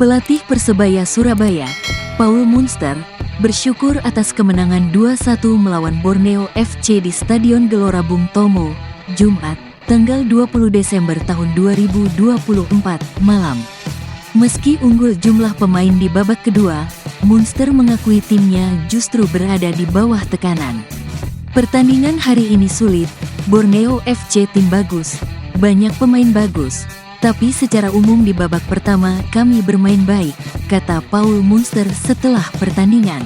Pelatih Persebaya Surabaya, Paul Munster, bersyukur atas kemenangan 2-1 melawan Borneo FC di Stadion Gelora Bung Tomo, Jumat, tanggal 20 Desember tahun 2024 malam. Meski unggul jumlah pemain di babak kedua, Munster mengakui timnya justru berada di bawah tekanan. Pertandingan hari ini sulit, Borneo FC tim bagus, banyak pemain bagus, tapi secara umum di babak pertama kami bermain baik, kata Paul Munster setelah pertandingan.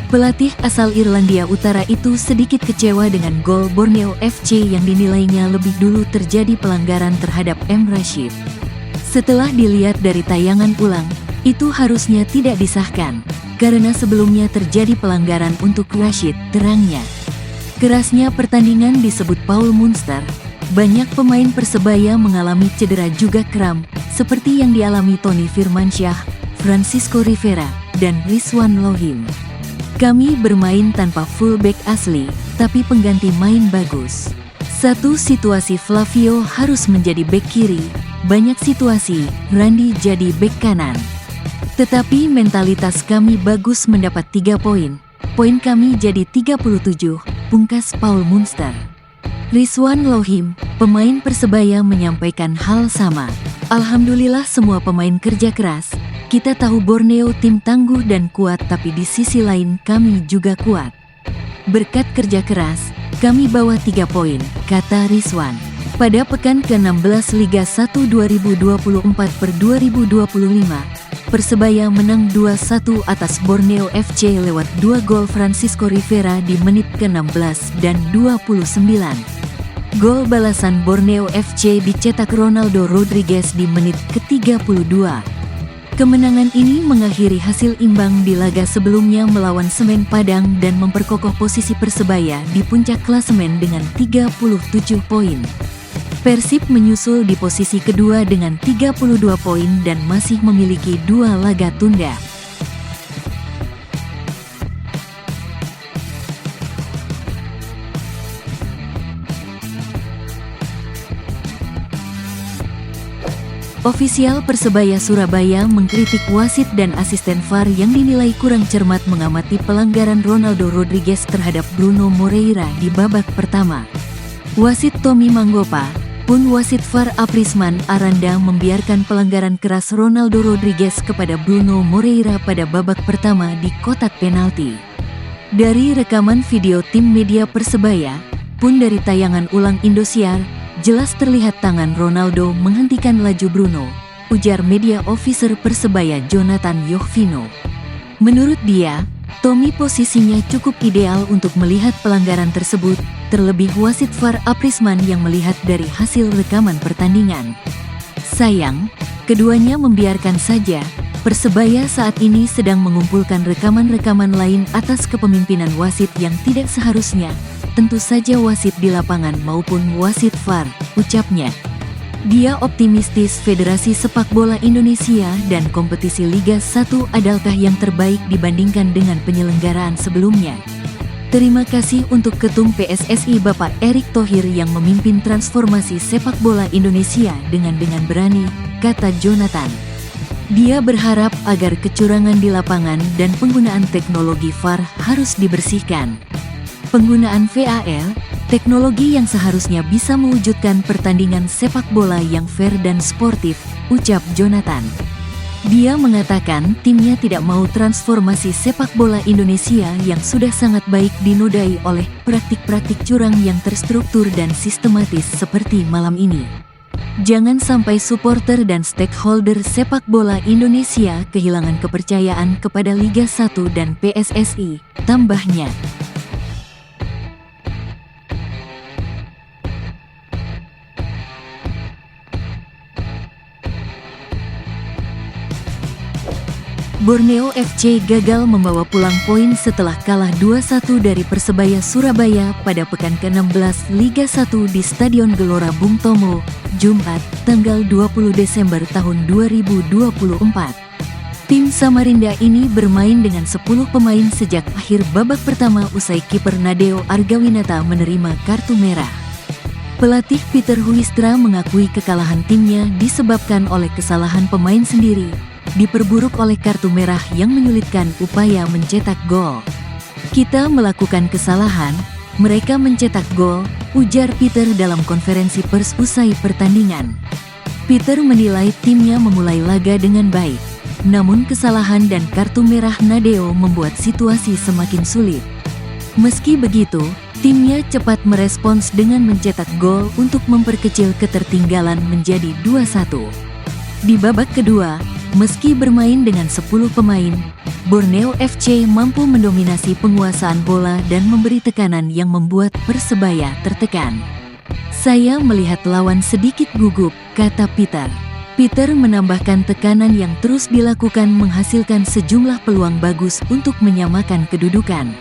Pelatih asal Irlandia Utara itu sedikit kecewa dengan gol Borneo FC yang dinilainya lebih dulu terjadi pelanggaran terhadap M. Rashid. Setelah dilihat dari tayangan ulang, itu harusnya tidak disahkan, karena sebelumnya terjadi pelanggaran untuk Rashid, terangnya. Kerasnya pertandingan disebut Paul Munster. Banyak pemain Persebaya mengalami cedera juga kram, seperti yang dialami Tony Firmansyah, Francisco Rivera, dan Rizwan Lohim. Kami bermain tanpa fullback asli, tapi pengganti main bagus. Satu situasi Flavio harus menjadi bek kiri, banyak situasi Randy jadi bek kanan. Tetapi mentalitas kami bagus mendapat 3 poin. Poin kami jadi 37, pungkas Paul Munster. Rizwan Lohim, pemain Persebaya menyampaikan hal sama. Alhamdulillah semua pemain kerja keras. Kita tahu Borneo tim tangguh dan kuat, tapi di sisi lain kami juga kuat. Berkat kerja keras, kami bawa 3 poin, kata Rizwan. Pada pekan ke-16 Liga 1 2024/2025, Persebaya menang 2-1 atas Borneo FC lewat 2 gol Francisco Rivera di menit ke-16 dan 29. Gol balasan Borneo FC dicetak Ronaldo Rodriguez di menit ke-32. Kemenangan ini mengakhiri hasil imbang di laga sebelumnya melawan Semen Padang dan memperkokoh posisi Persebaya di puncak klasemen dengan 37 poin. Persib menyusul di posisi kedua dengan 32 poin dan masih memiliki 2 laga tunda. Ofisial Persebaya Surabaya mengkritik wasit dan asisten VAR yang dinilai kurang cermat mengamati pelanggaran Ronaldo Rodriguez terhadap Bruno Moreira di babak pertama. Wasit Tommy Manggopa pun wasit VAR Aprisman Aranda membiarkan pelanggaran keras Ronaldo Rodriguez kepada Bruno Moreira pada babak pertama di kotak penalti. Dari rekaman video tim media Persebaya, pun dari tayangan ulang Indosiar, jelas terlihat tangan Ronaldo menghentikan laju Bruno, ujar media officer Persebaya Jonathan Yohvino. Menurut dia, Tommy posisinya cukup ideal untuk melihat pelanggaran tersebut, terlebih wasit VAR Aprisman yang melihat dari hasil rekaman pertandingan. Sayang, keduanya membiarkan saja. Persebaya saat ini sedang mengumpulkan rekaman-rekaman lain atas kepemimpinan wasit yang tidak seharusnya. Tentu saja wasit di lapangan maupun wasit VAR, ucapnya. Dia optimistis Federasi Sepak Bola Indonesia dan kompetisi Liga 1 adalah yang terbaik dibandingkan dengan penyelenggaraan sebelumnya. Terima kasih untuk Ketum PSSI Bapak Erick Thohir yang memimpin transformasi sepak bola Indonesia dengan berani, kata Jonathan. Dia berharap agar kecurangan di lapangan dan penggunaan teknologi VAR harus dibersihkan. Penggunaan VAR, teknologi yang seharusnya bisa mewujudkan pertandingan sepak bola yang fair dan sportif, ucap Jonathan. Dia mengatakan timnya tidak mau transformasi sepak bola Indonesia yang sudah sangat baik dinodai oleh praktik-praktik curang yang terstruktur dan sistematis seperti malam ini. Jangan sampai supporter dan stakeholder sepak bola Indonesia kehilangan kepercayaan kepada Liga 1 dan PSSI, tambahnya. Borneo FC gagal membawa pulang poin setelah kalah 2-1 dari Persebaya Surabaya pada pekan ke-16 Liga 1 di Stadion Gelora Bung Tomo, Jumat, tanggal 20 Desember tahun 2024. Tim Samarinda ini bermain dengan 10 pemain sejak akhir babak pertama usai kiper Nadeo Argawinata menerima kartu merah. Pelatih Peter Huistra mengakui kekalahan timnya disebabkan oleh kesalahan pemain sendiri, diperburuk oleh kartu merah yang menyulitkan upaya mencetak gol. "Kita melakukan kesalahan, mereka mencetak gol," ujar Peter dalam konferensi pers usai pertandingan. Peter menilai timnya memulai laga dengan baik, namun kesalahan dan kartu merah Nadeo membuat situasi semakin sulit. Meski begitu, timnya cepat merespons dengan mencetak gol untuk memperkecil ketertinggalan menjadi 2-1. Di babak kedua, meski bermain dengan 10 pemain, Borneo FC mampu mendominasi penguasaan bola dan memberi tekanan yang membuat Persebaya tertekan. "Saya melihat lawan sedikit gugup," kata Peter. Peter menambahkan tekanan yang terus dilakukan menghasilkan sejumlah peluang bagus untuk menyamakan kedudukan.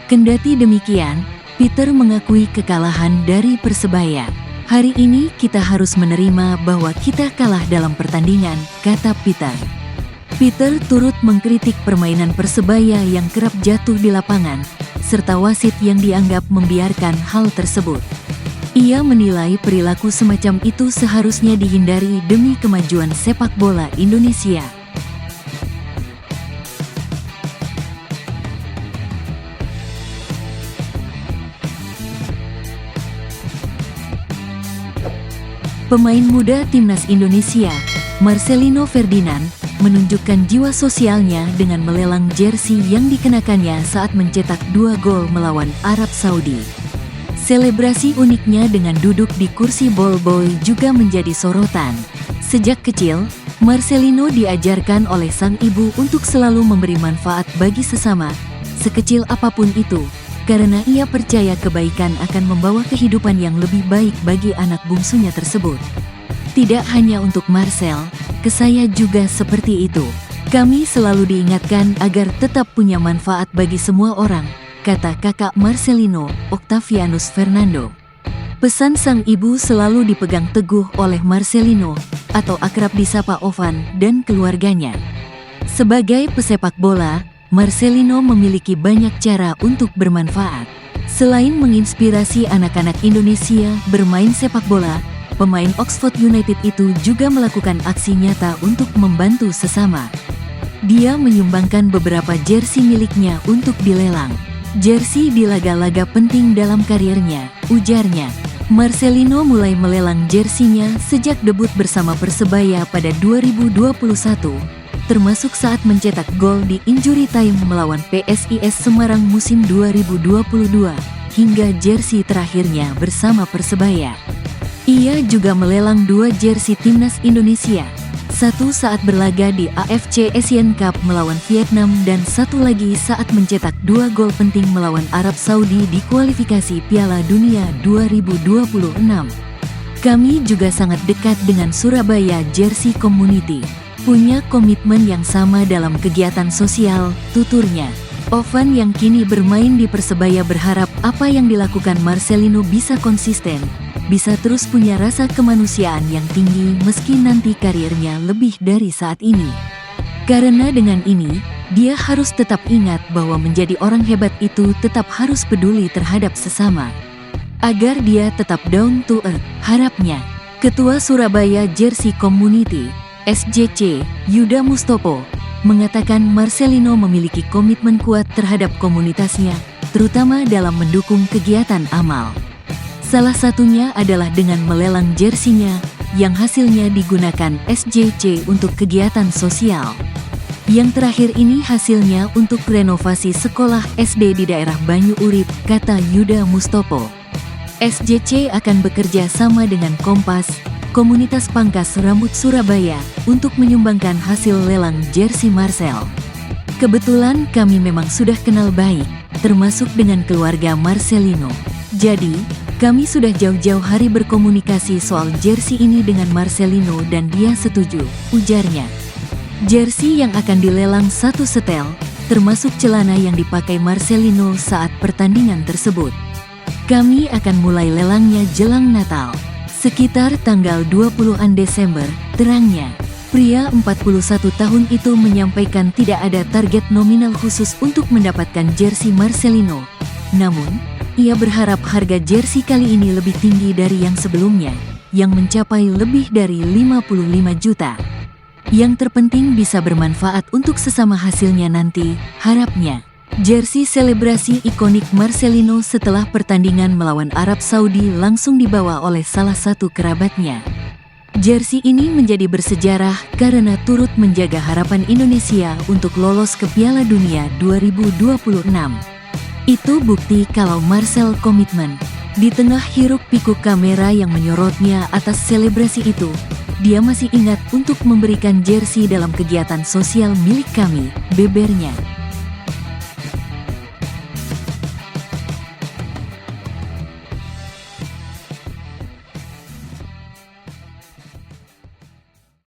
Kendati demikian, Peter mengakui kekalahan dari Persebaya. "Hari ini kita harus menerima bahwa kita kalah dalam pertandingan," kata Peter. Peter turut mengkritik permainan Persebaya yang kerap jatuh di lapangan, serta wasit yang dianggap membiarkan hal tersebut. Ia menilai perilaku semacam itu seharusnya dihindari demi kemajuan sepak bola Indonesia. Pemain muda Timnas Indonesia, Marcelino Ferdinand, menunjukkan jiwa sosialnya dengan melelang jersey yang dikenakannya saat mencetak 2 gol melawan Arab Saudi. Selebrasi uniknya dengan duduk di kursi ball boy juga menjadi sorotan. Sejak kecil, Marcelino diajarkan oleh sang ibu untuk selalu memberi manfaat bagi sesama, sekecil apapun itu, karena ia percaya kebaikan akan membawa kehidupan yang lebih baik bagi anak bungsunya tersebut. "Tidak hanya untuk Marcel, ke saya juga seperti itu. Kami selalu diingatkan agar tetap punya manfaat bagi semua orang," kata kakak Marcelino, Octavianus Fernando. Pesan sang ibu selalu dipegang teguh oleh Marcelino, atau akrab disapa Ovan, dan keluarganya. Sebagai pesepak bola, Marcelino memiliki banyak cara untuk bermanfaat. Selain menginspirasi anak-anak Indonesia bermain sepak bola, pemain Oxford United itu juga melakukan aksi nyata untuk membantu sesama. Dia menyumbangkan beberapa jersey miliknya untuk dilelang. "Jersey di laga-laga penting dalam karirnya," ujarnya. Marcelino mulai melelang jersinya sejak debut bersama Persebaya pada 2021, termasuk saat mencetak gol di injury time melawan PSIS Semarang musim 2022, hingga jersey terakhirnya bersama Persebaya. Ia juga melelang 2 jersey Timnas Indonesia, satu saat berlaga di AFC Asian Cup melawan Vietnam dan satu lagi saat mencetak 2 gol penting melawan Arab Saudi di kualifikasi Piala Dunia 2026. "Kami juga sangat dekat dengan Surabaya Jersey Community. Punya komitmen yang sama dalam kegiatan sosial," tuturnya. Ovan yang kini bermain di Persebaya berharap apa yang dilakukan Marcelino bisa konsisten, bisa terus punya rasa kemanusiaan yang tinggi meski nanti karirnya lebih dari saat ini. Karena dengan ini, dia harus tetap ingat bahwa menjadi orang hebat itu tetap harus peduli terhadap sesama. Agar dia tetap down to earth, harapnya. Ketua Surabaya Jersey Community, SJC, Yuda Mustopo, mengatakan Marcelino memiliki komitmen kuat terhadap komunitasnya, terutama dalam mendukung kegiatan amal. Salah satunya adalah dengan melelang jersinya, yang hasilnya digunakan SJC untuk kegiatan sosial. Yang terakhir ini hasilnya untuk renovasi sekolah SD di daerah Banyu Urip, kata Yuda Mustopo. SJC akan bekerja sama dengan Kompas, komunitas pangkas rambut Surabaya, untuk menyumbangkan hasil lelang jersey Marcel. "Kebetulan kami memang sudah kenal baik, termasuk dengan keluarga Marcelino. Jadi, kami sudah jauh-jauh hari berkomunikasi soal jersey ini dengan Marcelino dan dia setuju," ujarnya. Jersey yang akan dilelang satu setel, termasuk celana yang dipakai Marcelino saat pertandingan tersebut. "Kami akan mulai lelangnya jelang Natal, sekitar tanggal 20-an Desember, terangnya. Pria 41 tahun itu menyampaikan tidak ada target nominal khusus untuk mendapatkan jersey Marcelino. Namun, ia berharap harga jersey kali ini lebih tinggi dari yang sebelumnya, yang mencapai lebih dari 55 juta. Yang terpenting bisa bermanfaat untuk sesama hasilnya nanti, harapnya. Jersey selebrasi ikonik Marcelino setelah pertandingan melawan Arab Saudi langsung dibawa oleh salah satu kerabatnya. Jersey ini menjadi bersejarah karena turut menjaga harapan Indonesia untuk lolos ke Piala Dunia 2026. Itu bukti kalau Marcel komitmen. Di tengah hiruk-pikuk kamera yang menyorotnya atas selebrasi itu, dia masih ingat untuk memberikan jersey dalam kegiatan sosial milik kami, bebernya.